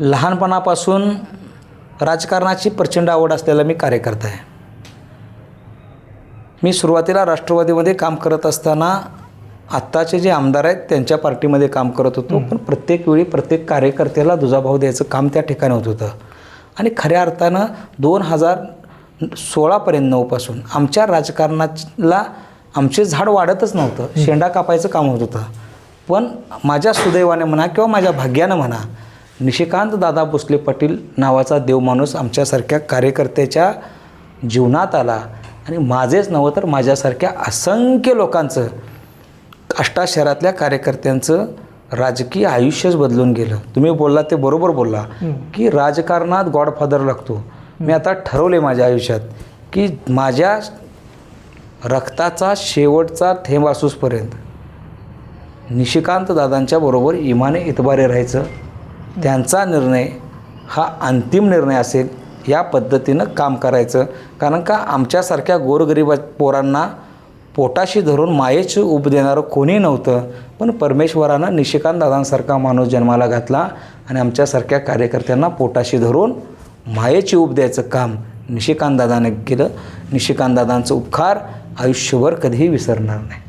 लहानपणापासून राजकारणाची प्रचंड आवड असलेला मी कार्यकर्ता आहे. मी सुरुवातीला राष्ट्रवादीमध्ये काम करत असताना आत्ताचे जे आमदार आहेत त्यांच्या पार्टीमध्ये काम करत होतो. पण प्रत्येक वेळी प्रत्येक कार्यकर्त्याला दुजाभाव द्यायचं काम त्या ठिकाणी होत होतं. आणि खऱ्या अर्थानं 2016पर्यंत 9पासून आमच्या राजकारणाला आमचे झाड वाढतच नव्हतं, शेंडा कापायचं काम होत होतं. पण माझ्या सुदैवाने म्हणा किंवा माझ्या भाग्यानं म्हणा, निशिकांत दादा भोसले पाटील नावाचा देवमाणूस आमच्यासारख्या कार्यकर्त्याच्या जीवनात आला आणि माझेच नव्हे तर माझ्यासारख्या असंख्य लोकांचं, आष्टा शहरातल्या कार्यकर्त्यांचं राजकीय आयुष्यच बदलून गेलं. तुम्ही बोलला ते बरोबर बोलला की राजकारणात गॉडफादर लागतो. मी आता ठरवले माझ्या आयुष्यात की माझ्या रक्ताचा शेवटचा थेंब असूसपर्यंत निशिकांत दादांच्या बरोबर इमाने इतबारे राहायचं. त्यांचा निर्णय हा अंतिम निर्णय असेल या पद्धतीनं काम करायचं. कारण का आमच्यासारख्या गोरगरीब पोरांना पोटाशी धरून मायेची ऊब देणारं कोणी नव्हतं. पण परमेश्वरानं निशिकांत दादांसारखा माणूस जन्माला घातला आणि आमच्यासारख्या कार्यकर्त्यांना पोटाशी धरून मायेची ऊब द्यायचं काम निशिकांत दादाने केलं. निशिकांत दादांचं उपकार आयुष्यभर कधीही विसरणार नाही.